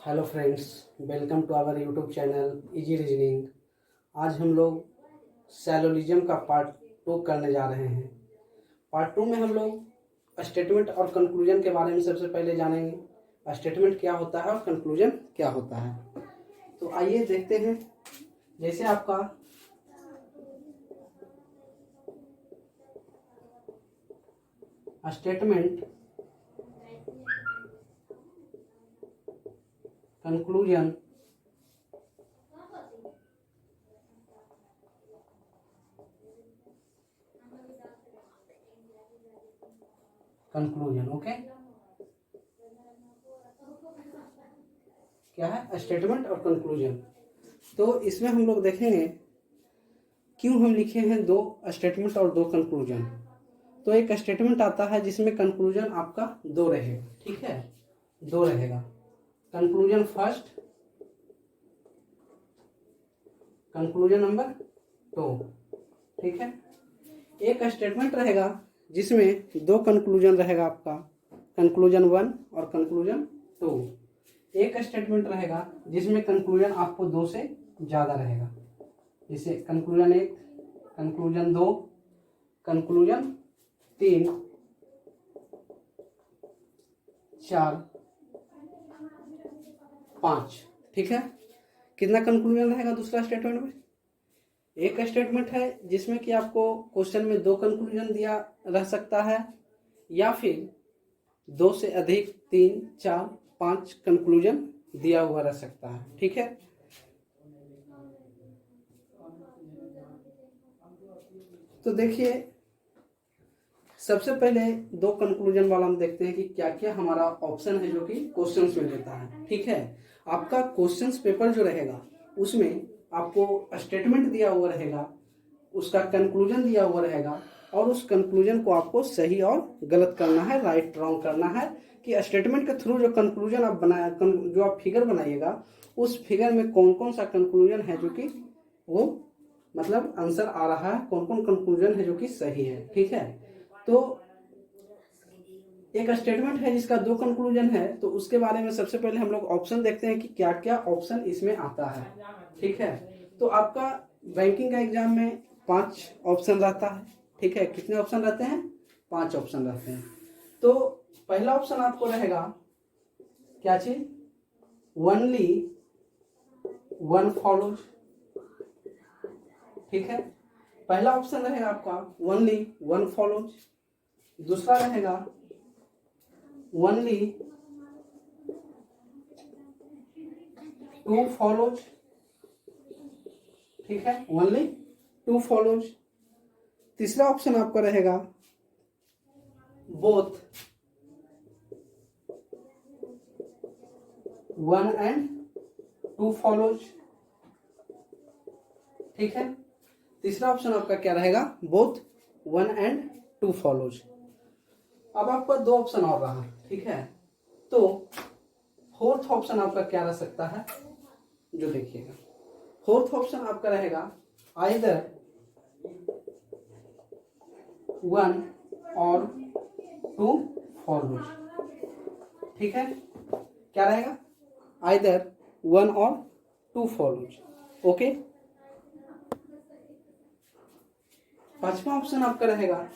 Hello friends, welcome to our YouTube channel easy reasoning. आज हम लोग सैलोलिज्म का पार्ट 2 करने जा रहे हैं। पार्ट 2 में हम लोग स्टेटमेंट और कंक्लूजन के बारे में सबसे पहले जानेंगे। स्टेटमेंट क्या होता है और कंक्लूजन क्या होता है। तो आइए देखते हैं। जैसे आपका स्टेटमेंट, कंक्लूजन, कंक्लूजन, ओके। क्या है स्टेटमेंट और कंक्लूजन। तो इसमें हम लोग देखेंगे क्यों हम लिखे हैं 2 स्टेटमेंट और 2 कंक्लूजन। तो एक स्टेटमेंट आता है जिसमें कंक्लूजन आपका 2 रहेगा, ठीक है, 2 रहेगा। कंक्लूजन फर्स्ट, कंक्लूजन नंबर 2, ठीक है। एक स्टेटमेंट रहेगा जिसमें 2 कंक्लूजन रहेगा आपका, कंक्लूजन 1 और कंक्लूजन 2। एक स्टेटमेंट रहेगा जिसमें कंक्लूजन आपको 2 से ज़्यादा रहेगा, जैसे कंक्लूजन 1, कंक्लूजन 2, कंक्लूजन 3, 4, 5, ठीक है। कितना कंक्लूजन रहेगा दूसरा स्टेटमेंट में? एक स्टेटमेंट है जिसमें कि आपको क्वेश्चन में 2 कंक्लूजन दिया रह सकता है, या फिर 2 से अधिक 3, 4, 5 कंक्लूजन दिया हुआ रह सकता है, ठीक है। तो देखिए, सबसे पहले 2 कंक्लूजन वाला हम देखते हैं कि क्या क्या हमारा ऑप्शन है जो कि क्वेश्चंस में देता है, ठीक है। आपका क्वेश्चंस पेपर जो रहेगा उसमें आपको स्टेटमेंट दिया हुआ रहेगा, उसका कंक्लूजन दिया हुआ रहेगा, और उस कंक्लूजन को आपको सही और गलत करना है, राइट रॉन्ग करना है। कि स्टेटमेंट के थ्रू जो कंक्लूजन आप जो आप फिगर बनाइएगा उस फिगर में कौन कौन सा कंक्लूजन है जो कि वो मतलब आंसर आ रहा है, कौन कौन कंक्लूजन है जो कि सही है, ठीक है। तो एक स्टेटमेंट है जिसका 2 कंक्लूजन है, तो उसके बारे में सबसे पहले हम लोग ऑप्शन देखते हैं कि क्या क्या ऑप्शन इसमें आता है, ठीक है। तो आपका बैंकिंग का एग्जाम में 5 ऑप्शन रहता है, ठीक है। कितने ऑप्शन रहते हैं? 5 ऑप्शन रहते हैं। तो पहला ऑप्शन आपको रहेगा क्या चीज? ओनली 1 फॉलोज, ठीक है। पहला ऑप्शन रहेगा आपका ओनली 1 फॉलोज। दूसरा रहेगा ओनली 2 फॉलोज, ठीक है, ओनली 2 फॉलोज। तीसरा ऑप्शन आपका रहेगा बोथ 1 and 2 फॉलोज, ठीक है। तीसरा ऑप्शन आपका क्या रहेगा? Both 1 and 2 follows. अब आपका 2 ऑप्शन और रहा, ठीक है। तो फोर्थ ऑप्शन आपका क्या रह सकता है, जो देखिएगा। फोर्थ ऑप्शन आपका रहेगा आइदर 1 और 2 फॉलोज, ठीक है। क्या रहेगा? आइदर 1 और 2 फॉलोज, ओके। पांचवा ऑप्शन आपका रहेगा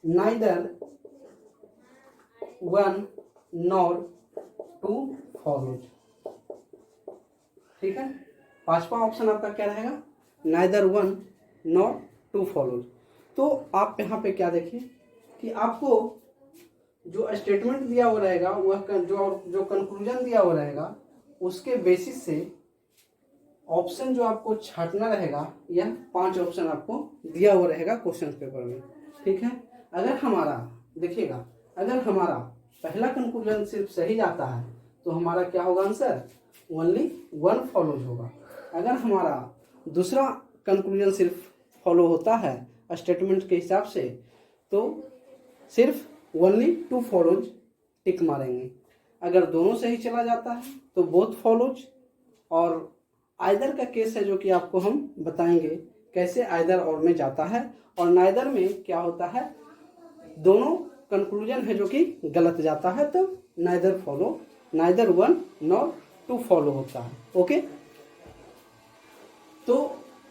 नाइदर 1 nor 2 फॉलोज, ठीक है। पांचवा ऑप्शन आपका क्या रहेगा? Neither 1 nor 2 follows. तो आप यहाँ पे क्या देखिए कि आपको जो स्टेटमेंट दिया हुआ रहेगा वह जो कंक्लूजन दिया हुआ रहेगा उसके बेसिस से ऑप्शन जो आपको छांटना रहेगा, यह 5 ऑप्शन आपको दिया हुआ रहेगा क्वेश्चन पेपर में, ठीक है। अगर हमारा देखिएगा, अगर हमारा पहला कंक्लूजन सिर्फ सही जाता है तो हमारा क्या होगा आंसर? ओनली 1 फॉलोज होगा। अगर हमारा दूसरा कंक्लूजन सिर्फ फॉलो होता है स्टेटमेंट के हिसाब से तो सिर्फ ओनली 2 फॉलोज टिक मारेंगे। अगर दोनों सही चला जाता है तो बोथ फॉलोज। और आइदर का केस है जो कि आपको हम बताएंगे कैसे आइदर और में जाता है, और नाइदर में क्या होता है, दोनों कंक्लूजन है जो कि गलत जाता है तो neither follow neither one nor two follow होता है। ओके, तो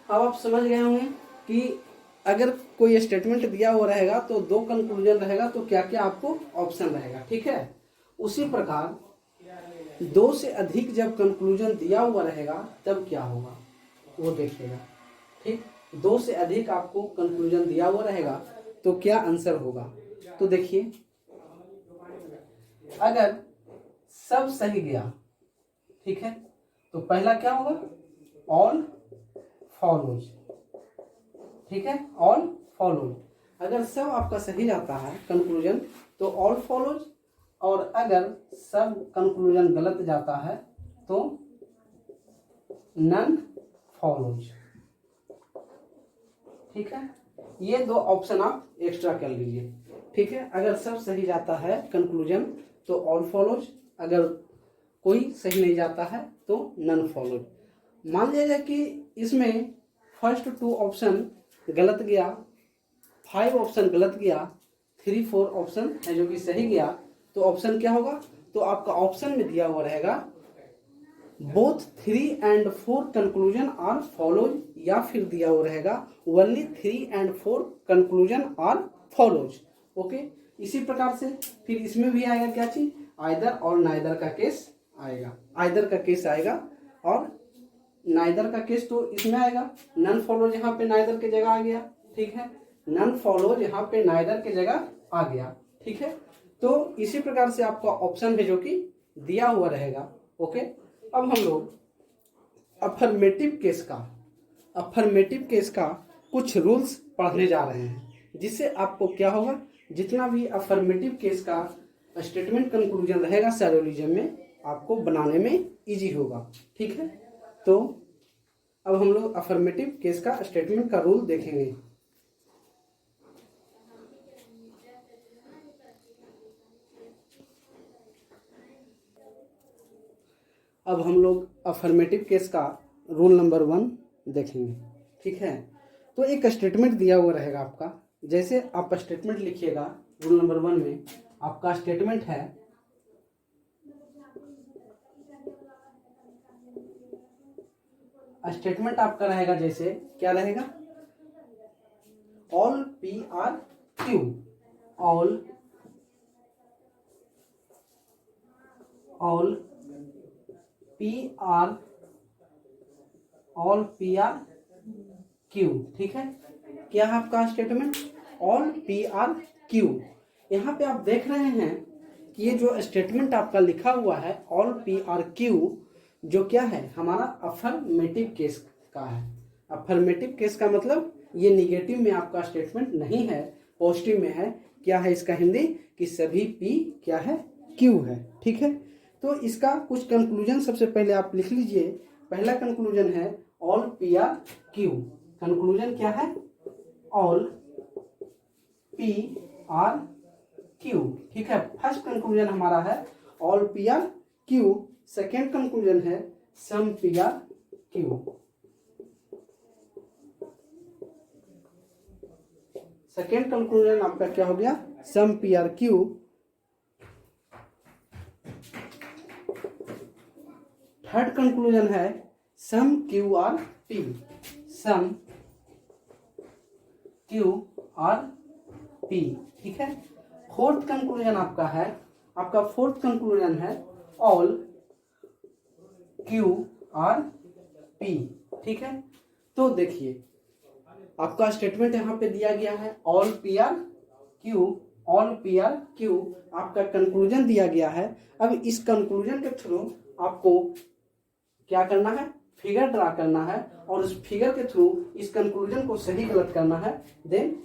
अब आप समझ गए होंगे कि अगर कोई स्टेटमेंट दिया हुआ रहेगा तो दो कंक्लूजन रहेगा तो क्या क्या आपको ऑप्शन रहेगा। ठीक है, उसी प्रकार दो से अधिक जब कंक्लूजन दिया हुआ रहेगा तब क्या होगा वो देखिएगा। ठीक, दो से अधिक आपको कंक्लूजन दिया हुआ रहेगा तो क्या आंसर होगा। तो देखिए, अगर सब सही गया, ठीक है, तो पहला क्या होगा, ऑल फॉलोज। ठीक है, ऑल फॉलोज। अगर सब आपका सही जाता है कंक्लूजन तो ऑल फॉलोज, और अगर सब कंक्लूजन गलत जाता है तो नन फॉलोज। ठीक है, ये दो ऑप्शन आप एक्स्ट्रा कर लीजिए। ठीक है, अगर सब सही जाता है कंक्लूजन तो ऑल फॉलोज, अगर कोई सही नहीं जाता है तो नन फॉलोज। मान लीजिए कि इसमें फर्स्ट 2 ऑप्शन गलत गया, 5 ऑप्शन गलत गया, 3 4 ऑप्शन है जो कि सही गया, तो ऑप्शन क्या होगा, तो आपका ऑप्शन में दिया हुआ रहेगा both 3 and 4 conclusion are follows, या फिर दिया हुआ रहेगा only 3 and 4 conclusion are follows. Okay, इसी प्रकार से फिर इसमें भी आएगा क्या चीज, आइदर और नाइदर का केस आएगा, आइदर का केस आएगा और नाइदर का केस तो इसमें आएगा। नन फॉलोज यहाँ पे नाइदर के जगह आ गया। ठीक है, नन फॉलोज यहाँ पे नाइदर के जगह आ गया। ठीक है, तो इसी प्रकार से आपका ऑप्शन है जो कि दिया हुआ रहेगा। ओके, अब हम लोग अफर्मेटिव केस का कुछ रूल्स पढ़ने जा रहे हैं, जिससे आपको क्या होगा, जितना भी अफर्मेटिव केस का स्टेटमेंट कंक्लूजन रहेगा सैलोजिज्म में, आपको बनाने में इजी होगा। ठीक है, तो अब हम लोग अफर्मेटिव केस का स्टेटमेंट का रूल देखेंगे। अब हम लोग अफर्मेटिव केस का रूल नंबर 1 देखेंगे। ठीक है, तो एक स्टेटमेंट दिया हुआ रहेगा आपका, जैसे आप स्टेटमेंट लिखिएगा रूल नंबर 1 में, आपका स्टेटमेंट है स्टेटमेंट आपका रहेगा, जैसे क्या रहेगा, ऑल PRQ, ऑल PRQ। ठीक है, क्या है आपका स्टेटमेंट, ऑल PRQ। यहाँ पे आप देख रहे हैं कि ये जो स्टेटमेंट आपका लिखा हुआ है ऑल PRQ, जो क्या है, हमारा अफर्मेटिव केस का है। अफर्मेटिव केस का मतलब ये निगेटिव में आपका स्टेटमेंट नहीं है, पॉजिटिव में है। क्या है इसका हिंदी, कि सभी P क्या है, Q है। ठीक है, तो इसका कुछ कंक्लूजन सबसे पहले आप लिख लीजिए। पहला कंक्लूजन है ऑल PRQ। कंक्लूजन क्या है, ऑल PRQ। ठीक है, फर्स्ट कंक्लूजन हमारा है ऑल PRQ। सेकेंड कंक्लूजन है सम PRQ। सेकेंड कंक्लूजन आपका क्या हो गया, सम PRQ। थर्ड कंक्लूजन है सम QRP, सम QRP। ठीक है, फोर्थ कंक्लूजन आपका है, आपका फोर्थ कंक्लूजन है ऑल QRP। ठीक है, तो देखिए आपका स्टेटमेंट यहाँ पे दिया गया है ऑल PRQ, ऑल PRQ आपका कंक्लूजन दिया गया है। अब इस कंक्लूजन के थ्रू आपको क्या करना है, फिगर ड्रा करना है, और उस फिगर के थ्रू इस कंक्लूजन को सही गलत करना है, देन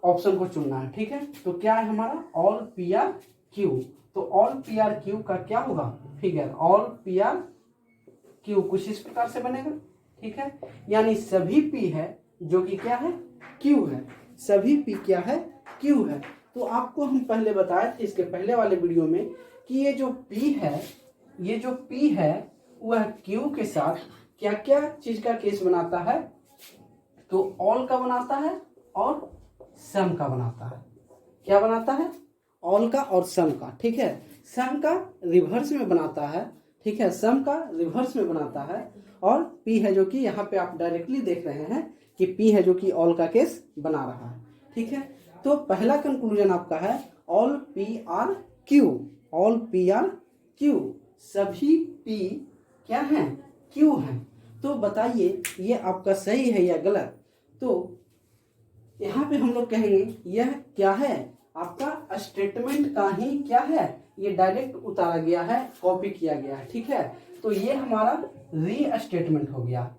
ऑप्शन को चुनना है। ठीक है, तो क्या है हमारा ऑल PRQ, तो ऑल PRQ का क्या होगा फिगर, ऑल PRQ कुछ इस प्रकार से बनेगा। ठीक है, यानी सभी P है जो कि क्या है, Q है, सभी P क्या है, Q है। तो आपको हम पहले बताए थे इसके पहले वाले वीडियो में कि ये जो P है, ये जो P है वह Q के साथ क्या क्या चीज का केस बनाता है, तो ऑल का बनाता है और सम का बनाता है। क्या बनाता है, ऑल का और सम का, ठीक है। सम का रिवर्स में बनाता है, ठीक है, सम का रिवर्स में बनाता है। और पी है जो कि यहाँ पे आप डायरेक्टली देख रहे हैं कि पी है जो कि ऑल का केस बना रहा है, ठीक है। तो पहला कंक्लूजन आपका है all P R Q, all P R Q, सभी पी क्या हैं, क्यू हैं। तो बताइए ये आपका सही है या गलत। तो यहाँ पे हम लोग कहेंगे यह क्या है, आपका स्टेटमेंट का ही क्या है, ये डायरेक्ट उतारा गया है, कॉपी किया गया है, ठीक है। तो ये हमारा री स्टेटमेंट हो गया,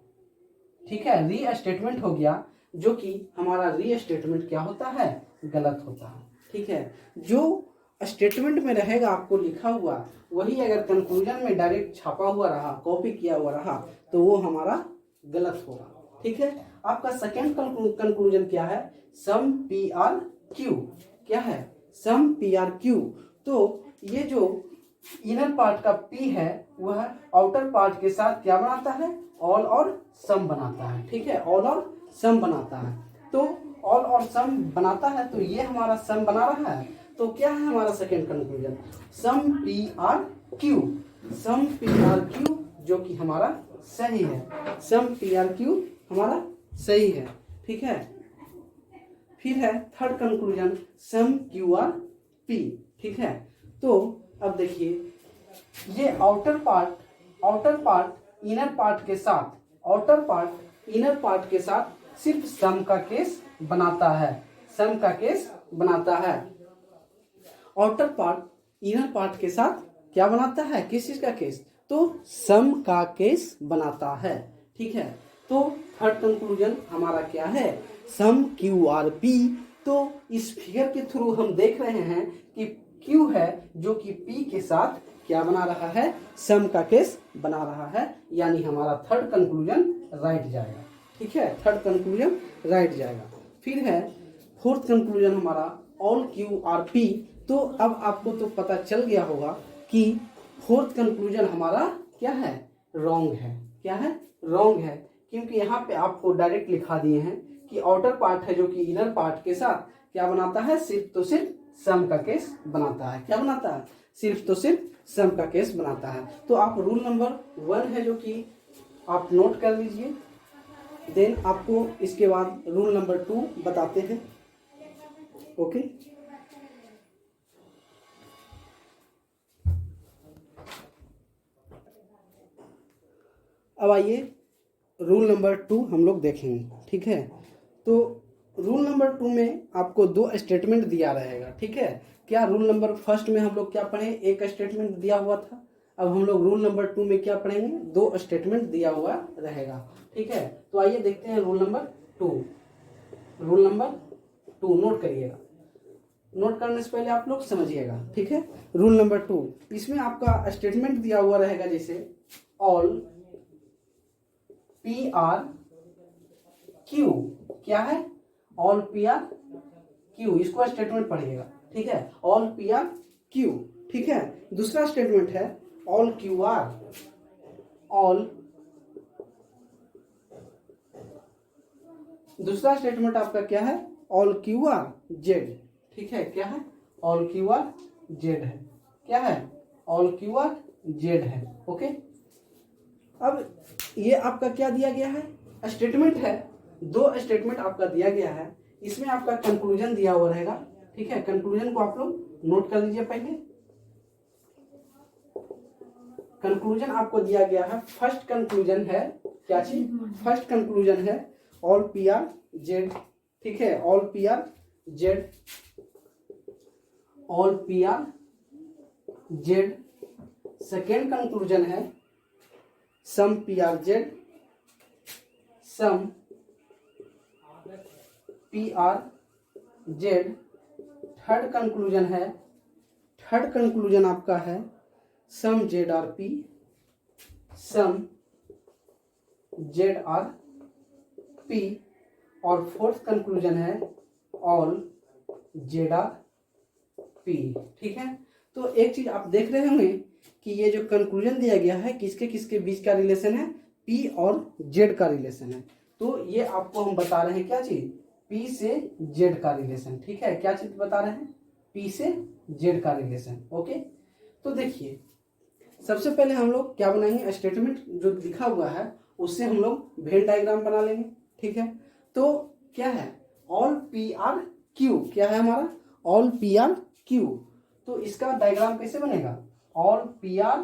ठीक है, री स्टेटमेंट हो गया, जो कि हमारा री स्टेटमेंट क्या होता है, गलत होता है, ठीक है। जो स्टेटमेंट में रहेगा आपको लिखा हुआ, वही अगर कंक्लूजन में डायरेक्ट छापा हुआ रहा, कॉपी किया हुआ रहा, तो वो हमारा गलत होगा, ठीक है। आपका सेकेंड कंक्लूजन क्या है, सम पी आर क्यू, क्या है, सम पी आर क्यू। तो ये जो इनर पार्ट का पी है वह आउटर पार्ट के साथ क्या बनाता है, ऑल और सम बनाता है, ठीक है, ऑल और सम बनाता है। तो ऑल और सम बनाता है, तो ये हमारा सम बना रहा है। तो क्या है हमारा सेकेंड कंक्लूजन, सम P R Q, some P R Q, जो कि हमारा सही है, सम पी आर क्यू हमारा सही है, ठीक है। फिर है थर्ड कंक्लूजन सम क्यू आर पी, ठीक है। तो अब देखिए ये आउटर पार्ट इनर पार्ट के साथ, आउटर पार्ट इनर पार्ट के साथ सिर्फ सम का केस बनाता है, सम का केस बनाता है। आउटर पार्ट इनर पार्ट के साथ क्या बनाता है, किस चीज का केस, तो सम का केस बनाता है, ठीक है। तो थर्ड कंक्लूजन हमारा क्या है, सम क्यू आर पी। तो इस फिगर के थ्रू हम देख रहे हैं कि क्यू है जो कि पी के साथ क्या बना रहा है, सम का केस बना रहा है, यानी हमारा थर्ड कंक्लूजन राइट जाएगा, ठीक है, थर्ड कंक्लूजन राइट जाएगा। फिर है फोर्थ कंक्लूजन हमारा ऑल क्यू आर पी। तो अब आपको तो पता चल गया होगा कि फोर्थ कंक्लूजन हमारा क्या है, रॉन्ग है, क्या है, रॉन्ग है, क्योंकि यहाँ पे आपको डायरेक्ट लिखा दिए हैं कि आउटर पार्ट है जो कि इनर पार्ट के साथ क्या बनाता है, सिर्फ तो सिर्फ सम का केस बनाता है, क्या बनाता है, सिर्फ तो सिर्फ सम का केस बनाता है। तो आप रूल नंबर 1 है जो कि आप नोट कर लीजिए, देन आपको इसके बाद रूल नंबर 2 बताते हैं, ओके। अब आइए रूल नंबर 2 हम लोग देखेंगे, ठीक है। तो रूल नंबर 2 में आपको 2 स्टेटमेंट दिया रहेगा, ठीक है। क्या रूल नंबर फर्स्ट में हम लोग क्या पढ़े, एक स्टेटमेंट दिया हुआ था। अब हम लोग रूल नंबर 2 में क्या पढ़ेंगे, 2 स्टेटमेंट दिया हुआ रहेगा, ठीक है। तो आइए देखते हैं rule number 2। Rule number 2 note करिएगा, नोट करने से पहले आप लोग समझिएगा, ठीक है। रूल नंबर 2, इसमें आपका स्टेटमेंट दिया हुआ रहेगा जैसे ऑल पी आर क्यू, क्या है, ऑल पी आर क्यू, इसको स्टेटमेंट पढ़िएगा, ठीक है, ऑल पी आर क्यू, ठीक है। दूसरा स्टेटमेंट है ऑल क्यू आर, ऑल, दूसरा स्टेटमेंट आपका क्या है, ऑल क्यू आर जेड, ठीक है, क्या है, ऑल क्यू आर जेड है, क्या है, ऑल क्यू आर जेड है, ओके। अब ये आपका क्या दिया गया है, स्टेटमेंट है, 2 स्टेटमेंट आपका दिया गया है, इसमें आपका कंक्लूजन दिया हुआ रहेगा, ठीक है। कंक्लूजन को आप लोग नोट कर लीजिए पहले। कंक्लूजन आपको दिया गया है, फर्स्ट कंक्लूजन है क्या चीज, फर्स्ट कंक्लूजन है ऑल पी आर जेड, ठीक है, all P are Z, all P are Z. Second conclusion है some P are Z, some P are Z. Third conclusion है, थर्ड कंक्लूजन आपका है some Z are P, some Z are P. और fourth conclusion है all Z are P, ठीक है। तो एक चीज आप देख रहे होंगे कि ये जो कंक्लूजन दिया गया है किसके किसके बीच का रिलेशन है, पी और जेड का रिलेशन है। तो ये आपको हम बता रहे हैं क्या चीज, पी से जेड का रिलेशन, ठीक है, क्या चीज बता रहे हैं, पी से जेड का रिलेशन। ओके, तो देखिए सबसे पहले हम लोग क्या बनाएंगे, स्टेटमेंट जो लिखा हुआ है उससे हम लोग वेन डायग्राम बना लेंगे। ठीक है, तो क्या है, ऑल पी आर क्यू, क्या है हमारा, ऑल पी आर क्यू। तो इसका डायग्राम कैसे बनेगा, ऑल पी आर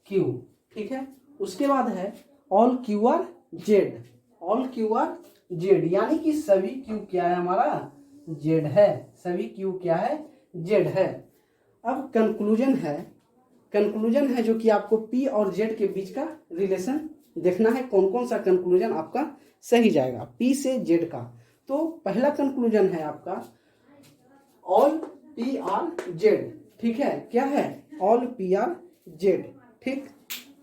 क्यू। ठीक है, उसके बाद है all Q R Z, all Q R Z, यानी कि सभी क्यू क्या है हमारा, जेड है, सभी क्यू क्या है, जेड है। अब कंक्लूजन है, कंक्लूजन है जो कि आपको पी और जेड के बीच का रिलेशन देखना है, कौन कौन सा कंक्लूजन आपका सही जाएगा पी से जेड का। तो पहला कंक्लूजन है आपका ऑल पी आर जेड। ठीक है, क्या है, ऑल पी आर जेड। ठीक,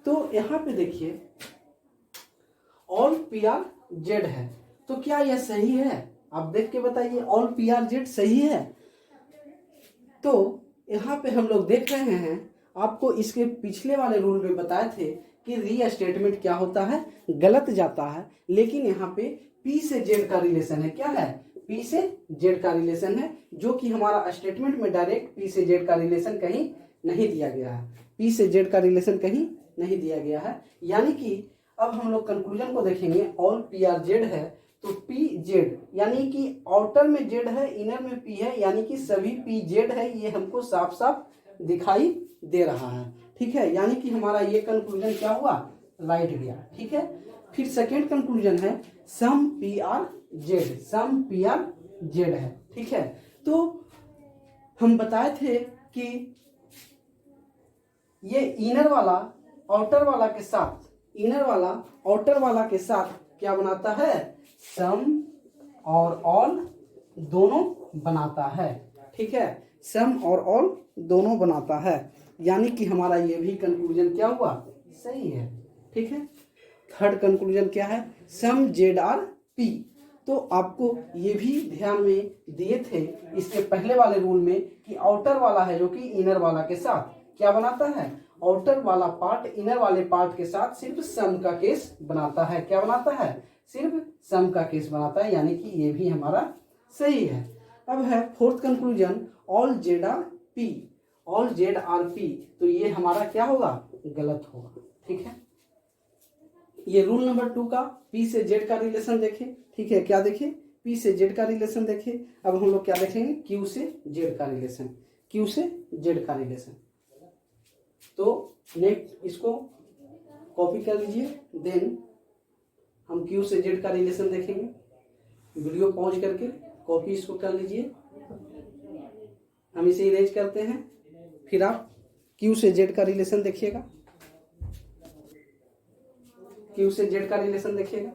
तो यहाँ पे देखिए ऑल पी आर जेड है, तो क्या यह सही है, आप देख के बताइए, ऑल पी आर जेड सही है। तो यहाँ पे हम लोग देख रहे हैं, आपको इसके पिछले वाले रूल में बताए थे कि री स्टेटमेंट क्या होता है, गलत जाता है, लेकिन यहाँ पे पी से जेड का रिलेशन है, क्या है, पी से जेड का रिलेशन है, जो कि हमारा स्टेटमेंट में डायरेक्ट पी से जेड का रिलेशन कहीं नहीं दिया गया है, पी से जेड का रिलेशन कहीं नहीं दिया गया है। यानी कि अब हम लोग कंक्लूजन को देखेंगे, ऑल पी आर जेड है तो पी जेड, यानी कि आउटर में जेड है, इनर में पी है, यानी कि सभी पी जेड है, ये हमको साफ साफ दिखाई दे रहा है। ठीक है, यानी कि हमारा ये कंक्लूजन क्या हुआ, राइट गया। ठीक है, फिर सेकेंड कंक्लूजन है some P are Z, some P are Z है। ठीक है, तो हम बताए थे कि ये इनर वाला आउटर वाला के साथ, इनर वाला आउटर वाला के साथ क्या बनाता है, सम और ऑल दोनों बनाता है। ठीक है, सम और ऑल दोनों बनाता है, यानी कि हमारा ये भी कंक्लूजन क्या हुआ, सही है। ठीक है, थर्ड कंक्लूजन क्या है, सम जेड आर पी। तो आपको ये भी ध्यान में दिए थे इसके पहले वाले रूल में कि आउटर वाला है जो कि इनर वाला के साथ क्या बनाता है, आउटर वाला पार्ट इनर वाले पार्ट के साथ सिर्फ सम का केस बनाता है, क्या बनाता है, सिर्फ सम का केस बनाता है, यानी कि ये भी हमारा सही है। अब है fourth conclusion, all Z are P, all Z R P, तो ये हमारा क्या होगा, गलत होगा। ठीक है, ये रूल नंबर 2 का पी से जेड का रिलेशन देखे। ठीक है, क्या देखे, पी से जेड का रिलेशन देखे। अब हम लोग क्या देखेंगे, क्यू से जेड का रिलेशन, क्यू से जेड का रिलेशन। तो नेक्स्ट इसको कॉपी कर लीजिए, देन हम क्यू से जेड का रिलेशन देखेंगे। वीडियो पॉज करके कॉपी इसको कर लीजिए, हम इसे इरेज करते हैं, फिर आप क्यू से जेड का रिलेशन देखिएगा, क्यू से जेड का रिलेशन देखिएगा।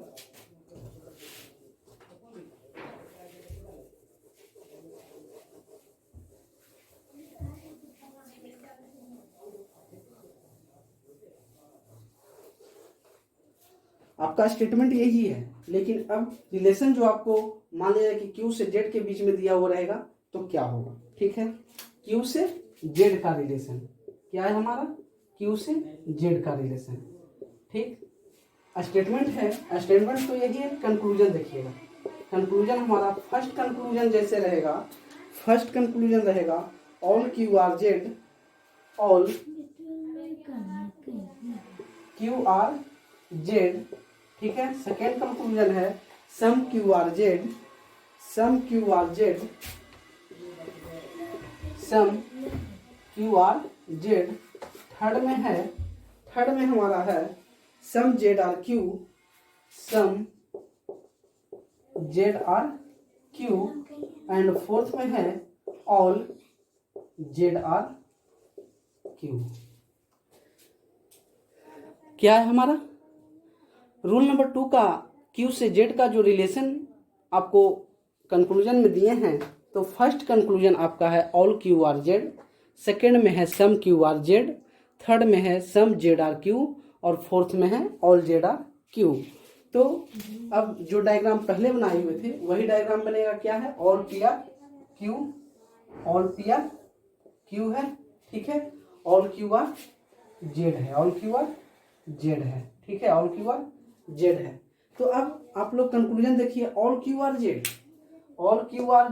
आपका स्टेटमेंट यही है, लेकिन अब रिलेशन जो आपको मान लिया कि क्यू से जेड के बीच में दिया हुआ रहेगा तो क्या होगा। ठीक है, क्यू से जेड का रिलेशन क्या है हमारा, क्यू से जेड का रिलेशन। ठीक, स्टेटमेंट है, स्टेटमेंट तो यही है, कंक्लूजन देखिएगा, कंक्लूजन हमारा फर्स्ट कंक्लूजन जैसे रहेगा, फर्स्ट कंक्लूजन रहेगा all Q R Z, all Q R Z. ठीक है, सेकेंड कंक्लूजन है some Q R Z, some Q R Z, some Q R Z. Third में है, थर्ड में हमारा है some Z are Q, some Z are Q, and fourth में है ऑल जेड आर क्यू। क्या है हमारा रूल नंबर 2 का क्यू से जेड का जो रिलेशन आपको कंक्लूजन में दिए हैं, तो फर्स्ट कंक्लूजन आपका है all Q R Z, second में है some Q R Z, third में है सम जेड आर क्यू, और फोर्थ में है ऑल जेड आर क्यू। तो अब जो डायग्राम पहले बनाए हुए थे वही डायग्राम बनेगा, क्या है, all P R Q, all P R Q है। ठीक है, ऑल क्यू आर जेड है, ऑल क्यू आर जेड है। ठीक है, ऑल क्यू आर जेड है। तो अब आप लोग कंक्लूजन देखिए, all Q R Z, all Q R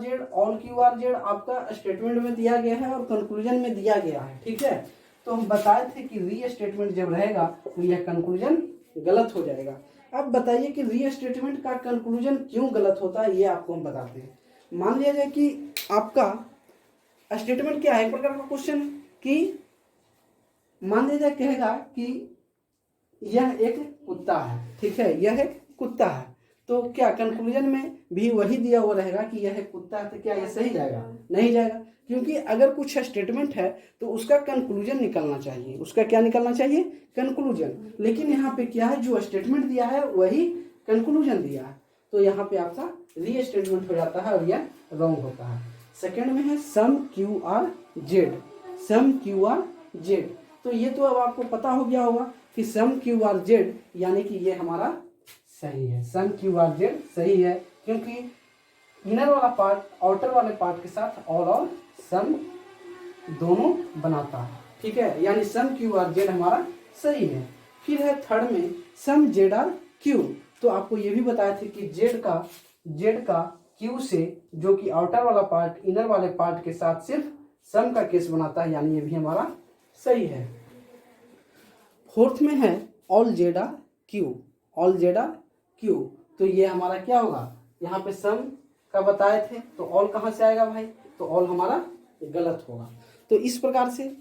Z आपका स्टेटमेंट में दिया गया है और कंक्लूजन में दिया गया है, ठीक है। तो हम बताए थे कि री स्टेटमेंट जब रहेगा तो यह कंक्लूजन गलत हो जाएगा। अब बताइए कि री स्टेटमेंट का कंक्लूजन क्यों गलत होता है, ये आपको हम बताते हैं। मान लिया जाए कि आपका स्टेटमेंट क्या है, एक प्रकार का क्वेश्चन कि मान लिया जाए कहेगा कि यह एक कुत्ता है, ठीक है, यह एक कुत्ता है, तो क्या कंक्लूजन में भी वही दिया हुआ रहेगा कि यह एक कुत्ता है, तो क्या यह सही जाएगा? नहीं जाएगा, क्योंकि अगर कुछ स्टेटमेंट है तो उसका कंक्लूजन निकलना चाहिए। उसका क्या निकलना चाहिए? कंक्लूजन। लेकिन यहाँ पे क्या है, जो स्टेटमेंट दिया है वही कंक्लूजन दिया है, तो यहाँ पे आपका री स्टेटमेंट हो जाता है और यह रॉन्ग होता है। सेकेंड में है some Q R Z, some Q R Z. तो ये तो अब आपको पता हो गया होगा कि सम क्यू आर जेड यानी कि ये हमारा सही है, सम क्यू आर जेड सही है, क्योंकि इनर वाला पार्ट आउटर वाले पार्ट के साथ ऑल और सम दोनों बनाता है, ठीक है, यानी सम क्यू आर जेड हमारा सही है। फिर है थर्ड में सम जेड आर क्यू। तो आपको ये भी बताए थे कि जेड का क्यू से, जो कि आउटर वाला पार्ट इनर वाले पार्ट के साथ सिर्फ सम का केस बनाता है, यानी ये भी हमारा सही है। फोर्थ में है all Z are Q, all Z are Q. तो ये हमारा क्या होगा, यहाँ पे सम का बताए थे तो ऑल कहाँ से आएगा भाई, तो ऑल हमारा गलत होगा। तो इस प्रकार से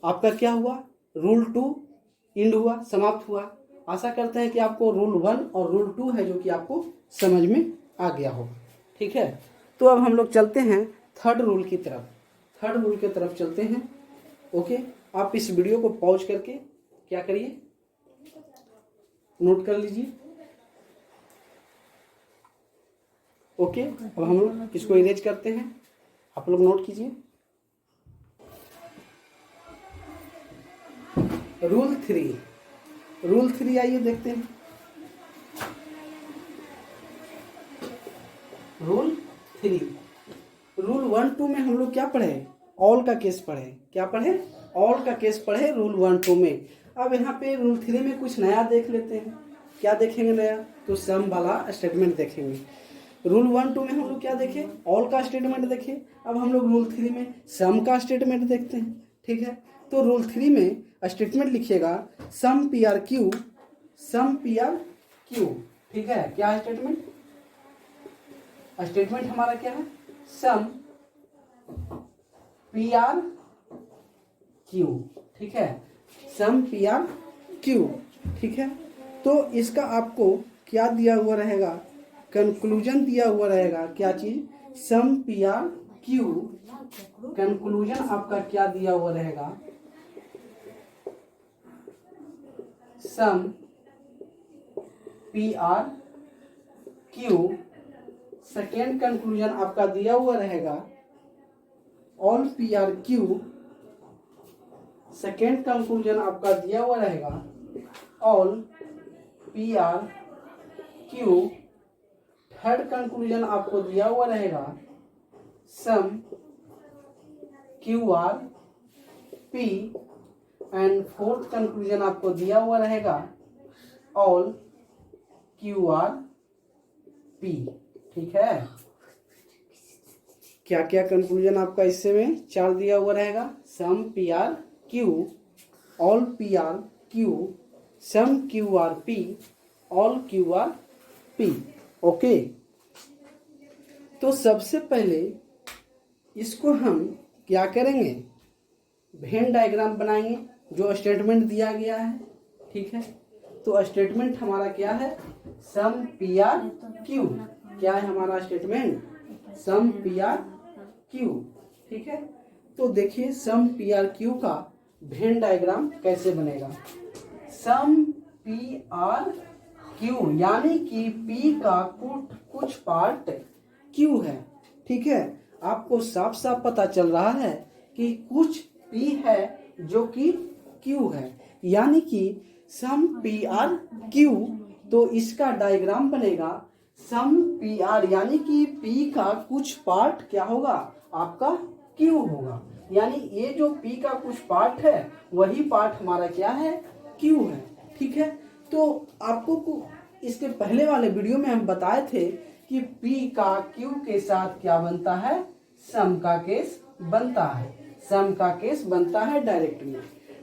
आपका क्या हुआ, रूल 2 इंड हुआ, समाप्त हुआ। आशा करते हैं कि आपको रूल 1 और रूल 2 है जो कि आपको समझ में आ गया होगा, ठीक है। तो अब हम लोग चलते हैं थर्ड रूल की तरफ, थर्ड रूल की तरफ चलते हैं। ओके, आप इस वीडियो को पॉज करके क्या करिए, नोट कर लीजिए। ओके, अब हम लोग इसको इरेज करते हैं, आप लोग नोट कीजिए। रूल 3, रूल 3 आइए देखते हैं। रूल 3, रूल 1 2 में हम लोग क्या पढ़े, ऑल का केस पढ़े, क्या पढ़े, ऑल का केस पढ़े रूल 1 2 में। अब यहाँ पे रूल 3 में कुछ नया देख लेते हैं। क्या देखेंगे नया, तो सम वाला स्टेटमेंट देखेंगे। रूल 1 2 में हम लोग क्या देखे, ऑल का स्टेटमेंट देखे। अब हम लोग रूल 3 में सम का स्टेटमेंट देखते हैं, ठीक है। तो रूल 3 में स्टेटमेंट लिखिएगा सम P R Q, some P R Q, ठीक है। क्या है स्टेटमेंट, स्टेटमेंट हमारा क्या है, सम पी आर क्यू, ठीक है, सम पी आर क्यू, ठीक है। तो इसका आपको क्या दिया हुआ रहेगा, कंक्लूजन दिया हुआ रहेगा, क्या चीज, some P R Q. Conclusion आपका क्या दिया हुआ रहेगा, some P R Q. Second conclusion आपका दिया हुआ रहेगा all P R Q. Second conclusion आपका दिया हुआ रहेगा all P R Q. Third conclusion आपको दिया हुआ रहेगा some Q R P. And fourth conclusion आपको दिया हुआ रहेगा ऑल क्यू आर पी, ठीक है। क्या क्या कंक्लूजन आपका इससे में 4 दिया हुआ रहेगा, some P R Q, all P R Q, some Q R P, all Q R P. Okay, तो सबसे पहले इसको हम क्या करेंगे, वेन डायग्राम बनाएंगे जो स्टेटमेंट दिया गया है, ठीक है। तो स्टेटमेंट हमारा क्या है, सम पी आर क्यू। क्या है हमारा statement, some P R Q, ठीक है। तो देखिए सम पी आर क्यू का वेन डायग्राम कैसे बनेगा। सम पी आर क्यू यानी कि पी का कुछ पार्ट क्यू है, ठीक है। आपको साफ साफ पता चल रहा है कि कुछ पी है जो कि क्यू है, यानी कि सम पी आर क्यू। तो इसका डायग्राम बनेगा सम पी आर यानी कि पी का कुछ पार्ट क्या होगा, आपका क्यू होगा, यानी ये जो पी का कुछ पार्ट है वही पार्ट हमारा क्या है, क्यू है, ठीक है। तो आपको इसके पहले वाले वीडियो में हम बताए थे कि पी का क्यू के साथ क्या बनता है, सम का केस बनता है, सम का केस बनता है डायरेक्ट में।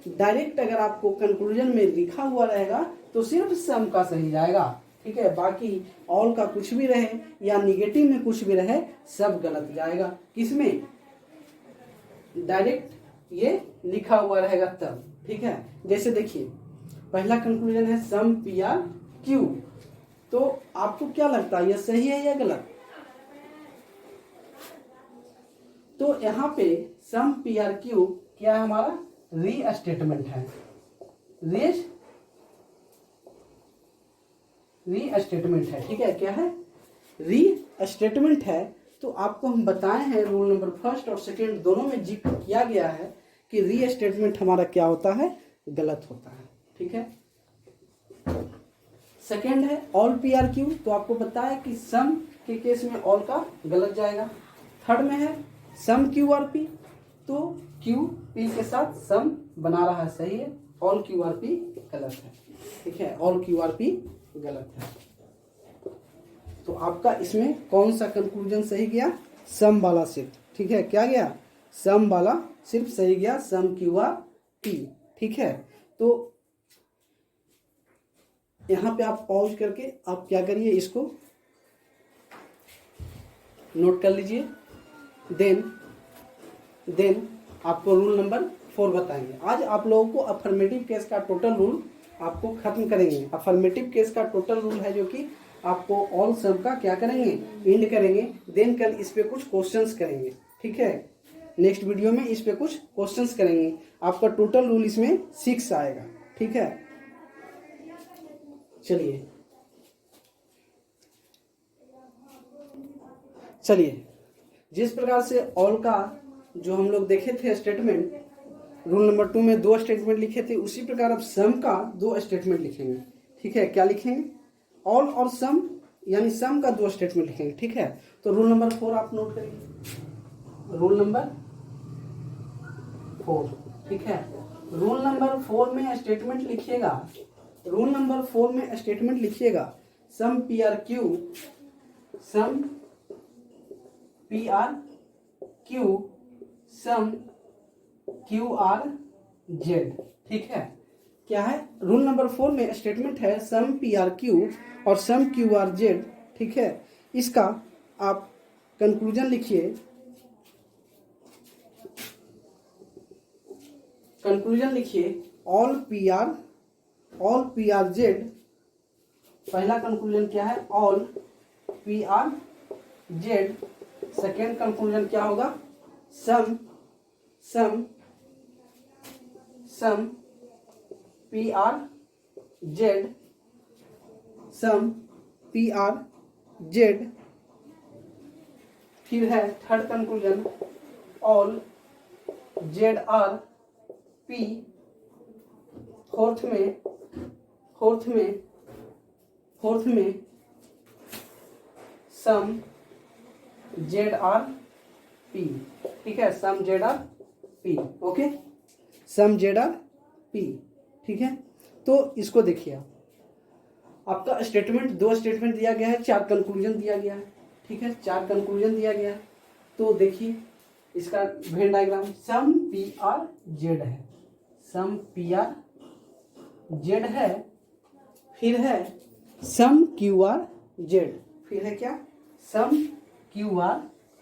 डायरेक्ट अगर आपको कंक्लूजन में लिखा हुआ रहेगा तो सिर्फ सम का सही जाएगा, ठीक है, बाकी ऑल का कुछ भी रहे या निगेटिव में कुछ भी रहे सब गलत जाएगा। किसमें, डायरेक्ट ये लिखा हुआ रहेगा तब, ठीक है। जैसे देखिए पहला कंक्लूजन है सम पी आर क्यू, तो आपको क्या लगता है ये सही है या गलत? तो यहाँ पे सम पी आर क्यू क्या है, हमारा री स्टेटमेंट है, री स्टेटमेंट है, ठीक है। क्या है, री स्टेटमेंट है। तो आपको हम बताए हैं रूल नंबर फर्स्ट और सेकेंड दोनों में जिक्र किया गया है कि री स्टेटमेंट हमारा क्या होता है, गलत होता है, ठीक है। सेकेंड है ऑल पी आर क्यू, तो आपको बताया कि सम के केस में ऑल का गलत जाएगा। थर्ड में है सम क्यू आर पी, तो क्यू पी के साथ सम बना रहा है, सही है। ऑल क्यू आर पी गलत है, ठीक है, ऑल क्यू आर पी गलत है। तो आपका इसमें कौन सा कंक्लूजन सही गया, सम वाला सिर्फ, ठीक है, क्या गया, सम वाला सिर्फ सही गया, सम क्यू आर पी, ठीक है। तो यहाँ पे आप पॉज करके आप क्या करिए, इसको नोट कर लीजिए। देन आपको रूल नंबर 4 बताएंगे। आज आप लोगों को अफर्मेटिव केस का टोटल रूल आपको खत्म करेंगे। अफर्मेटिव केस का टोटल रूल है जो कि आपको ऑल सम का क्या करेंगे, एंड करेंगे। देन कल इस पे कुछ क्वेश्चंस करेंगे, ठीक है। नेक्स्ट वीडियो में इस पे कुछ क्वेश्चंस करेंगे। आपका टोटल रूल इसमें 6 आएगा, ठीक है। चलिए जिस प्रकार से ऑल का जो हम लोग देखे थे स्टेटमेंट, रूल नंबर 2 में 2 स्टेटमेंट लिखे थे, उसी प्रकार अब सम का 2 स्टेटमेंट लिखेंगे, ठीक है। क्या लिखेंगे, ऑल और सम, यानी सम का 2 स्टेटमेंट लिखेंगे, ठीक है। तो रूल नंबर 4 आप नोट करिए, रूल नंबर 4, ठीक है। रूल नंबर 4 में स्टेटमेंट लिखिएगा, रूल नंबर 4 में स्टेटमेंट लिखिएगा सम P R Q, some P R Q, some Q R Z, ठीक है। क्या है, रूल नंबर 4 में स्टेटमेंट है सम पी आर क्यू और सम क्यू आर जेड, ठीक है। इसका आप कंक्लूजन लिखिए, कंक्लूजन लिखिए ऑल पी आर जेड। पहला कंक्लूजन क्या है, all P are Z. Second conclusion क्या होगा, सम P are Z, some P are Z. फिर है third conclusion all Z R P. Fourth में सम जेड आर पी, ठीक है, some Z are P, okay, some Z are P, ठीक है। तो इसको देखिए, आपका स्टेटमेंट 2 स्टेटमेंट दिया गया है, 4 कंक्लूजन दिया गया है, ठीक है, 4 कंक्लूजन दिया गया है। तो देखिए इसका Venn diagram, some P are Z है, सम पी आर जेड है, फिर है सम क्यू आर जेड, फिर है क्या, सम क्यू आर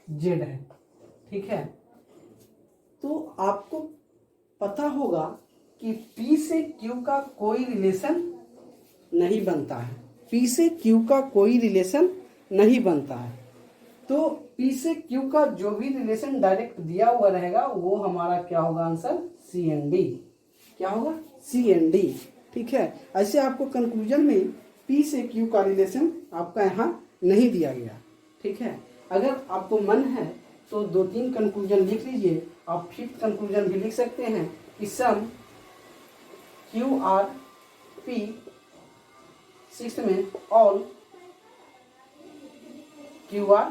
जेड है, ठीक है। तो आपको पता होगा कि P से Q का कोई रिलेशन नहीं बनता है, P से Q का कोई रिलेशन नहीं बनता है। तो P से Q का जो भी रिलेशन डायरेक्ट दिया हुआ रहेगा वो हमारा क्या होगा, आंसर सी एन डी, क्या होगा, सी एन डी, ठीक है। ऐसे आपको कंक्लूजन में P से Q का रिलेशन आपका यहाँ नहीं दिया गया, ठीक है। अगर आपको मन है तो 2-3 कंक्लूजन लिख लीजिए। आप 5th कंक्लूजन भी लिख सकते हैं कि सम क्यू आर पी, 6th में ऑल क्यू आर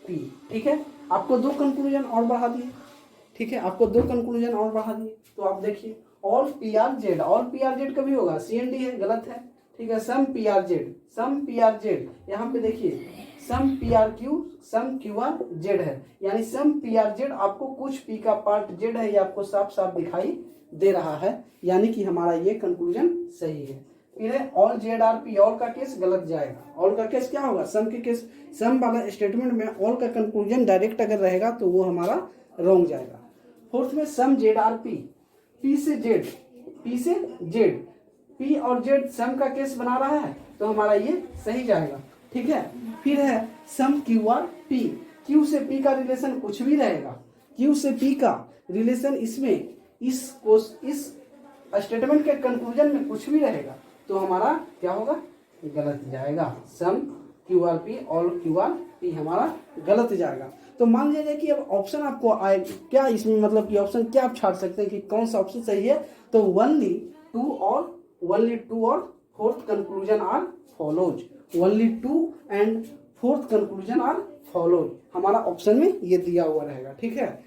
पी, ठीक है। आपको 2 कंक्लूजन और बढ़ा दिए, ठीक है, आपको 2 कंक्लूजन और बढ़ा दिए। तो आप देखिए all P are Z, all P are Z कभी होगा, सी एन डी है, गलत है, ठीक है। Some P are Z, some P are Z, यहाँ पे देखिए सम P R Q some Q R Z है, यानी सम पी आर जेड आपको कुछ पी का पार्ट जेड है, ये आपको साफ साफ दिखाई दे रहा है, यानी कि हमारा ये कंक्लूजन सही है। फिर है all Z are P, all का केस गलत जाएगा। ऑल का केस क्या होगा, सम के केस, सम वाला स्टेटमेंट में ऑल का कंक्लूजन डायरेक्ट अगर रहेगा तो वो हमारा रॉन्ग जाएगा। फोर्थ में सम जेड आर पी, पी से जेड, पी से जेड, पी और जेड सम का केस बना रहा है तो हमारा ये सही जाएगा, ठीक है। फिर है some Q R P, Q से पी का रिलेशन कुछ भी रहेगा, क्यू से पी का रिलेशन इसमें इस स्टेटमेंट के कंक्लूजन में कुछ भी रहेगा तो हमारा क्या होगा, गलत जाएगा। Some Q R P all Q R P हमारा गलत जाएगा। तो मान लीजिए कि अब ऑप्शन आपको आए क्या, इसमें मतलब कि ऑप्शन क्या आप छाड़ सकते हैं कि कौन सा ऑप्शन सही है, तो ओनली टू और fourth conclusion are follows, only two and fourth conclusion are follows हमारा ऑप्शन में ये दिया हुआ रहेगा, ठीक है।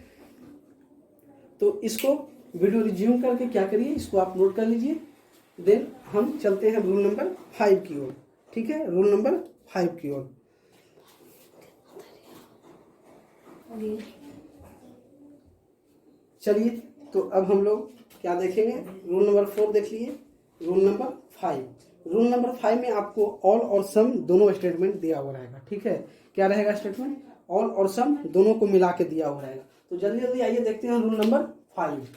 तो इसको वीडियो रिज्यूम करके क्या करिए, इसको आप नोट कर लीजिए। देन हम चलते हैं रूल नंबर 5 की ओर, ठीक है, रूल नंबर 5 की ओर। चलिए तो अब हम लोग क्या देखेंगे, रूल नंबर 4 देख लीजिए, रूल नंबर 5। रूल नंबर 5 में आपको ऑल और सम दोनों स्टेटमेंट दिया हुआ रहेगा, ठीक है। क्या रहेगा स्टेटमेंट, ऑल और सम दोनों को मिला के दिया हुआ रहेगा। तो जल्दी जल्दी आइए देखते हैं रूल नंबर 5।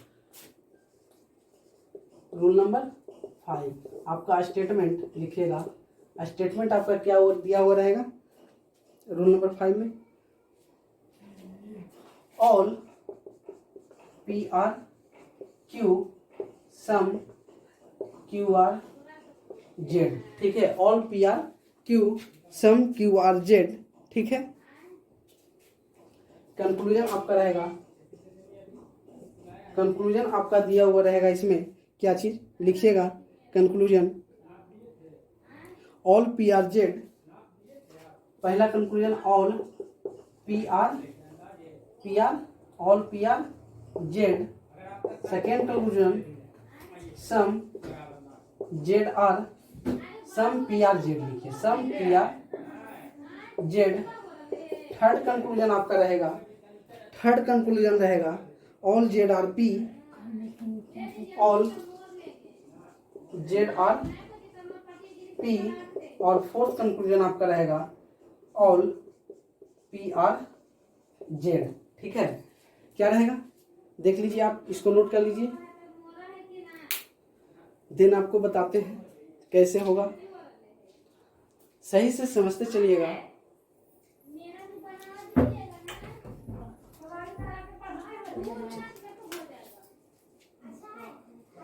रूल नंबर 5 आपका स्टेटमेंट लिखिएगा, स्टेटमेंट आपका क्या दिया हुआ रहेगा रूल नंबर 5 में, all P R Q some Q R Z, ठीक है, all P R Q some Q R Z, ठीक है। कंक्लूजन आपका रहेगा, कंक्लूजन आपका दिया हुआ रहेगा, इसमें क्या चीज लिखिएगा, conclusion all P are Z, पहला conclusion all P R all P are Z, second conclusion some Z R some P are Z लिखिए, some P are Z. Third conclusion आपका रहेगा, थर्ड कंक्लूजन रहेगा all Z are P, all Z are P, और fourth conclusion आपका रहेगा all P are Z, ठीक है। क्या रहेगा देख लीजिए, आप इसको नोट कर लीजिए, देन आपको बताते हैं कैसे होगा, सही से समझते चलिएगा।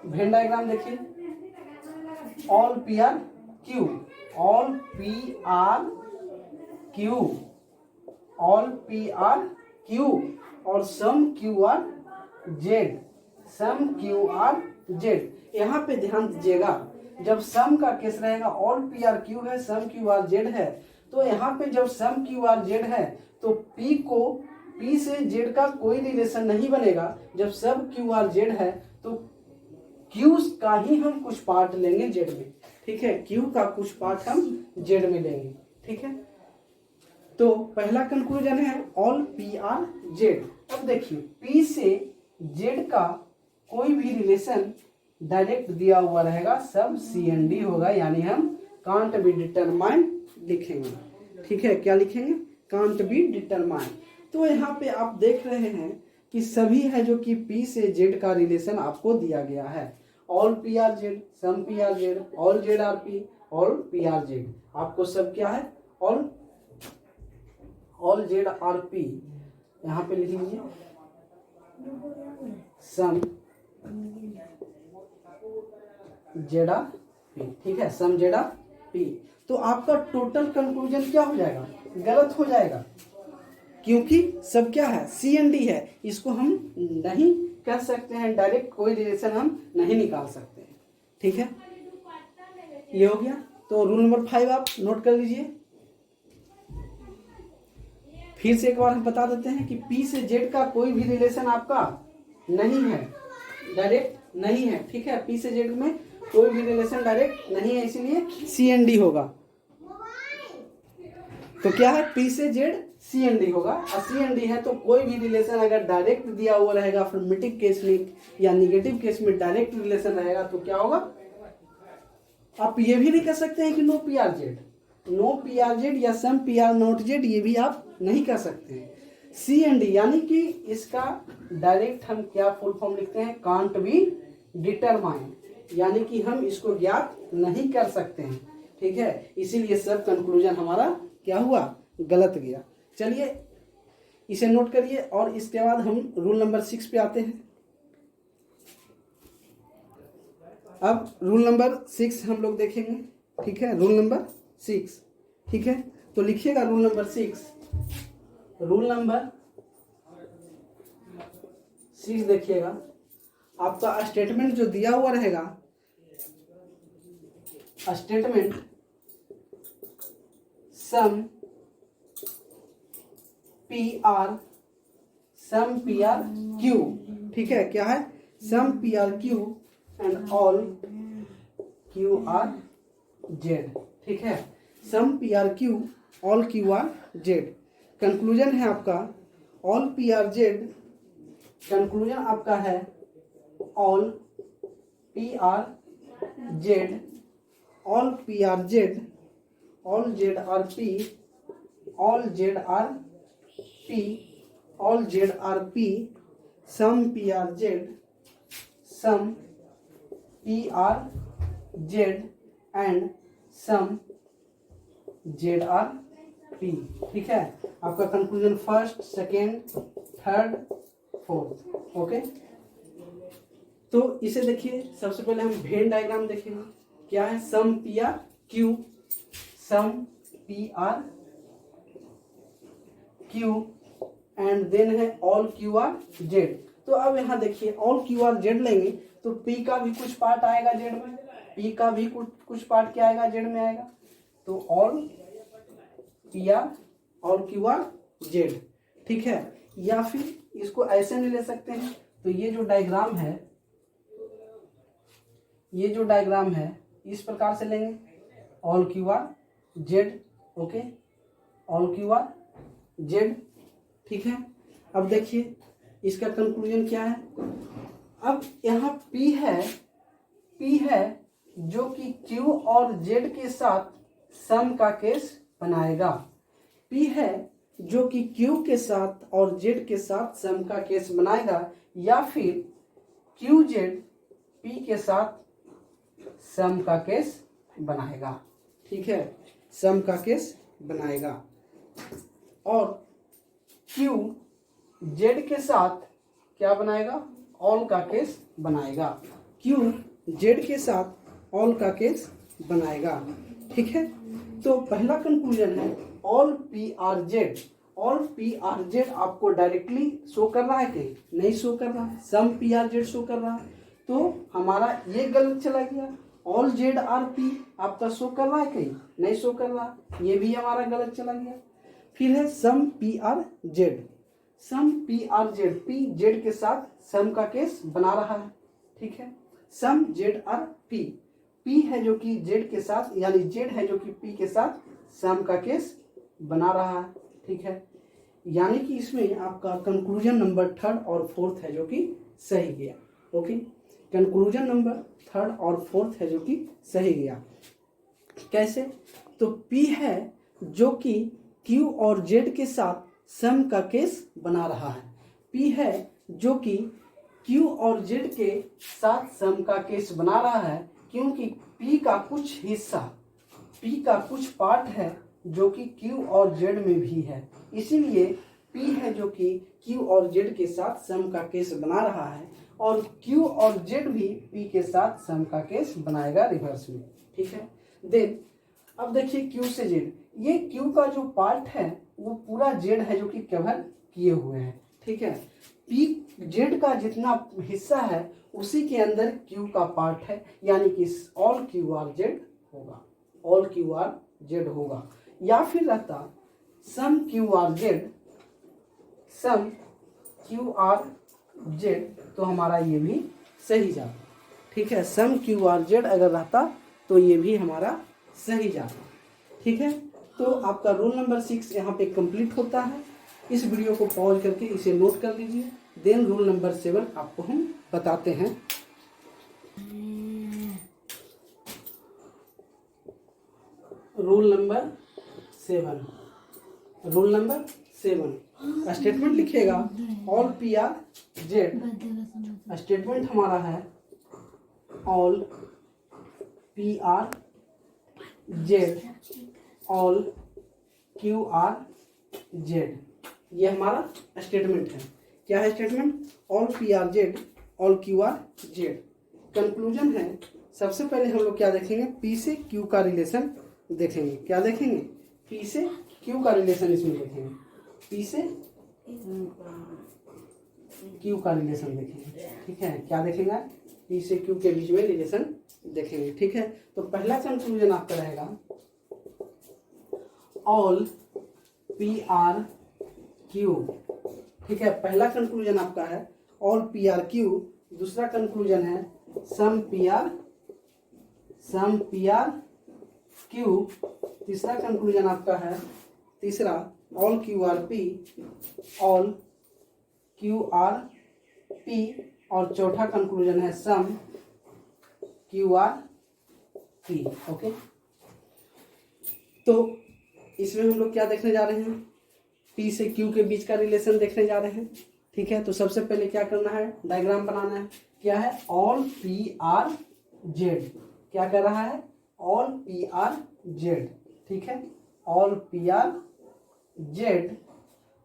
वेन डायग्राम देखिए, all P R Q, all P R Q, all P R Q और सम Q R Z, some Q R Z. यहाँ पे ध्यान दीजिएगा, जब सम का केस रहेगा, ऑल पी आर क्यू है, सम क्यू आर जेड है, तो यहाँ पे जब सम क्यू आर जेड है तो पी को, पी से जेड का कोई रिलेशन नहीं बनेगा। जब सब क्यू आर जेड है तो क्यू का ही हम कुछ पार्ट लेंगे जेड में, ठीक है, क्यू का कुछ पार्ट हम जेड में लेंगे, ठीक है। तो पहला कंक्लूजन है ऑल पी आर जेड। अब देखिए, पी से जेड का कोई भी रिलेशन डायरेक्ट दिया हुआ रहेगा, सब सी एन डी होगा, यानी हम कांट बी डिटरमाइंड लिखेंगे, ठीक है। क्या लिखेंगे, कांट बी डिटरमाइंड। तो यहाँ पे आप देख रहे हैं कि सभी है जो कि पी से जेड का रिलेशन आपको दिया गया है, all P are Z, some P are Z, all Z are P, all P are Z, आपको सब क्या है, ऑल जेड आर पी, यहाँ पे लिख लीजिए सम जेड आर पी, ठीक है, सम जेड आर पी। तो आपका टोटल कंक्लूजन क्या हो जाएगा, गलत हो जाएगा, क्योंकि सब क्या है, सी एन डी है, इसको हम नहीं कह सकते हैं, डायरेक्ट कोई रिलेशन हम नहीं निकाल सकते हैं, ठीक है। ये हो गया। तो रूल नंबर 5 आप नोट कर लीजिए। फिर से एक बार हम बता देते हैं कि पी से जेड का कोई भी रिलेशन आपका नहीं है, डायरेक्ट नहीं है, ठीक है, पी से जेड में कोई भी रिलेशन डायरेक्ट नहीं है, इसीलिए सी एन डी होगा। तो क्या है, पी से जेड सी एन डी होगा। और सी एन डी है तो कोई भी रिलेशन अगर डायरेक्ट दिया हुआ रहेगा अफर्मेटिव केस में या निगेटिव केस में डायरेक्ट रिलेशन रहेगा तो क्या होगा, आप ये भी नहीं कह सकते हैं कि no P are Z, no P are Z या some P are not Z, ये भी आप नहीं कह सकते हैं। सी एन डी यानी कि इसका डायरेक्ट हम क्या फुल फॉर्म लिखते हैं, कांट बी डिटरमाइन, यानी कि हम इसको ज्ञात नहीं कर सकते हैं। ठीक है, इसीलिए सब कंक्लूजन हमारा क्या हुआ, गलत गया। चलिए इसे नोट करिए और इसके बाद हम रूल नंबर 6 पे आते हैं। अब रूल नंबर 6 हम लोग देखेंगे। ठीक है, रूल नंबर 6। ठीक है, तो लिखिएगा रूल नंबर 6। रूल नंबर 6 देखिएगा, आपका स्टेटमेंट जो दिया हुआ रहेगा, statement some P R Q. ठीक है, क्या है, some P R Q and all Q R Z. ठीक है, some P R Q all Q R Z. Conclusion है आपका all P are Z, conclusion आपका है all P are Z, all P are Z, all Z are P, all Z are P, all Z are P, some P are Z, some P are Z and some Z are P. ठीक है, आपका conclusion first, second, third, fourth. Okay, तो इसे देखिए, सबसे पहले हम Venn diagram देखेंगे। क्या है, some P R Q, some P R Q and then है ऑल क्यू आर जेड। तो अब यहाँ देखिए ऑल क्यू आर जेड लेंगे तो पी का भी कुछ पार्ट आएगा जेड में, पी का भी कुछ पार्ट क्या आएगा, जेड में आएगा। तो all P R all Q R Z. ठीक है, या फिर इसको ऐसे नहीं ले सकते हैं, तो ये जो डायग्राम है, ये जो डायग्राम है इस प्रकार से लेंगे, all Q R Z. Okay, all Q R Z. ठीक है, अब देखिए इसका कंक्लूजन क्या है। अब यहाँ P है जो कि Q और Z के साथ सम का केस बनाएगा। P है जो कि Q के साथ और Z के साथ सम का केस बनाएगा, या फिर QZ P के साथ सम का केस बनाएगा। ठीक है, सम का केस बनाएगा। और Q Z के साथ क्या बनाएगा, ऑल का केस बनाएगा। Q Z के साथ ऑल का केस बनाएगा। ठीक है, तो पहला कंक्लूजन है all P are Z. All P are Z आपको डायरेक्टली शो कर रहा है कि नहीं शो कर रहा है, some P are Z show कर रहा है, तो हमारा ये गलत चला गया। ऑल जेड आर पी आपका शो कर रहा है कहीं, नहीं शो कर रहा, ये भी हमारा गलत चला गया। फिर है some P are Z, some P are Z, P Z के साथ सम का केस बना रहा है। ठीक है, some Z R P, P है जो कि जेड के साथ, यानी जेड है जो कि पी के साथ सम का केस बना रहा है। ठीक है, यानी कि इसमें आपका कंक्लूजन नंबर थर्ड और फोर्थ है जो कि सही गया। ओके, कंक्लूजन नंबर थर्ड और फोर्थ है जो कि सही गया। कैसे, तो P है जो कि Q और Z के साथ सम का केस बना रहा है। P है जो कि Q और Z के साथ सम का केस बना रहा है, क्योंकि P का कुछ हिस्सा, P का कुछ पार्ट है जो कि Q और Z में भी है, इसीलिए P है जो कि Q और Z के साथ सम का केस बना रहा है, और Q और Z भी P के साथ सम का केस बनाएगा रिवर्स में। ठीक है, देन अब देखिए Q से Z, ये Q का जो पार्ट है वो पूरा Z है जो कि कवर किए हुए हैं। ठीक है, P Z का जितना हिस्सा है उसी के अंदर Q का पार्ट है, यानी कि ऑल क्यू आर जेड होगा, ऑल क्यू आर जेड होगा। या फिर रहता सम Q R Z, some Q R Z, तो हमारा ये भी सही जाता। ठीक है, सम क्यू आर जेड अगर रहता तो ये भी हमारा सही जाता। ठीक है, तो आपका रूल नंबर 6 यहाँ पे कंप्लीट होता है। इस वीडियो को पॉज करके इसे नोट कर लीजिए। देन रूल नंबर 7 आपको हम बताते हैं। रूल नंबर 7 स्टेटमेंट लिखिएगा all P are Z. Statement हमारा है all P are Z, all Q R Z, ये हमारा स्टेटमेंट है। क्या है statement? All P are Z, all Q R Z. Conclusion है, सबसे पहले हम लोग क्या देखेंगे? पी से क्यू का रिलेशन देखेंगे। क्या देखेंगे? पी से क्यू का रिलेशन इसमें देखेंगे। पी से क्यू का रिलेशन देखेंगे। ठीक है, क्या देखेंगे? पी से क्यू के बीच में रिलेशन देखेंगे। ठीक है, तो पहला कंक्लूजन आपका रहेगा ऑल पी आर क्यू। ठीक है, पहला कंक्लूजन आपका है ऑल पी आर क्यू। दूसरा कंक्लूजन है सम पी आर क्यू। तीसरा कंक्लूजन आपका है all Q R P, all Q R P. और चौथा कंक्लूजन है some Q R P. Okay, तो इसमें हम लोग क्या देखने जा रहे हैं? पी से क्यू के बीच का रिलेशन देखने जा रहे हैं। ठीक है, तो सबसे पहले क्या करना है? डायग्राम बनाना है। क्या है? All P are Z. क्या कर रहा है? All P are Z. ठीक है, all P are Z,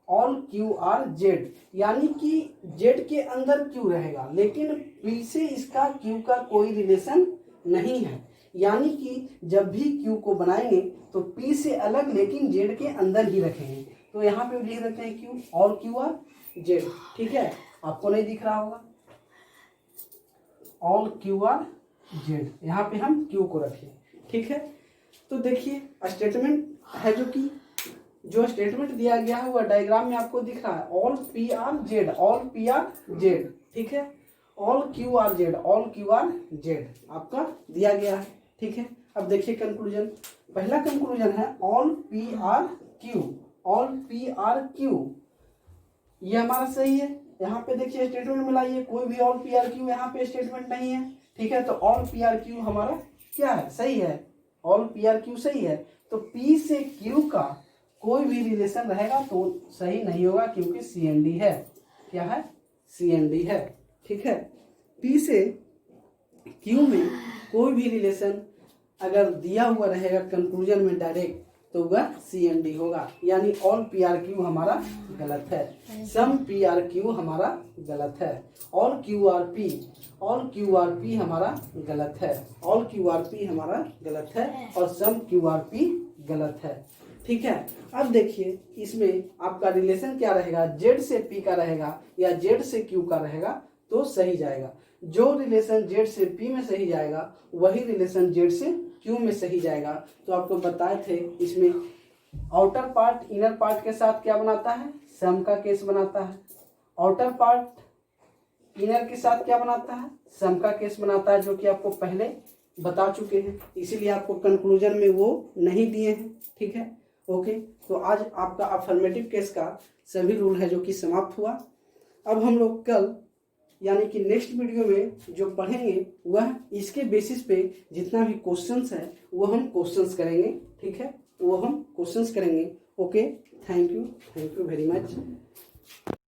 all Q R Z, यानी कि जेड के अंदर क्यू रहेगा, लेकिन पी से इसका क्यू का कोई रिलेशन नहीं है। यानी कि जब भी क्यू को बनाएंगे तो पी से अलग लेकिन जेड के अंदर ही रखेंगे। तो यहाँ पे लिख देते हैं Q, all Q R Z. ठीक है, आपको नहीं दिख रहा होगा, ऑल क्यू आर जेड, यहाँ पे हम क्यू को रखें। ठीक है, तो देखिए स्टेटमेंट है जो स्टेटमेंट दिया गया है वह डायग्राम में आपको दिख रहा है all P are Z, all P are Z. ठीक है, all Q R Z, all Q R Z आपका दिया गया है। ठीक है, अब देखिए कंक्लूजन। पहला कंक्लूजन है all P R Q, all P R Q, ये हमारा सही है। यहाँ पे देखिए स्टेटमेंट मिलाइए, कोई भी ऑल पी आर क्यू यहाँ पे स्टेटमेंट नहीं है। ठीक है, तो ऑल पी आर क्यू हमारा क्या है? सही है, ऑल पी आर क्यू सही है। तो पी से क्यू का कोई भी रिलेशन रहेगा तो सही नहीं होगा, क्योंकि सी एन डी है। क्या है? सी एन डी है। ठीक है, पी से क्यू में कोई भी रिलेशन अगर दिया हुआ रहेगा कंक्लूजन में डायरेक्ट, तो वह सी एन डी होगा, यानी ऑल पी आर क्यू हमारा गलत है। सम पी आर क्यू हमारा गलत है। All Q R P, all Q R P हमारा गलत है। ऑल क्यू आर पी हमारा गलत है और सम क्यू आर पी गलत है। ठीक है, अब देखिए इसमें आपका रिलेशन क्या रहेगा? जेड से पी का रहेगा या जेड से क्यू का रहेगा तो सही जाएगा। जो रिलेशन जेड से पी में सही जाएगा वही रिलेशन जेड से क्यू में सही जाएगा। तो आपको बताए थे इसमें आउटर पार्ट इनर पार्ट के साथ क्या बनाता है? सम का केस बनाता है। आउटर पार्ट इनर के साथ क्या बनाता है? सम का केस बनाता है, जो कि आपको पहले बता चुके हैं, इसीलिए आपको कंक्लूजन में वो नहीं दिए हैं। ठीक है, ओके, तो आज आपका अफर्मेटिव केस का सभी रूल है जो कि समाप्त हुआ। अब हम लोग कल यानी कि नेक्स्ट वीडियो में जो पढ़ेंगे वह इसके बेसिस पे जितना भी क्वेश्चंस है वो हम क्वेश्चंस करेंगे। ठीक है, वो हम क्वेश्चंस करेंगे। Okay, thank you very much.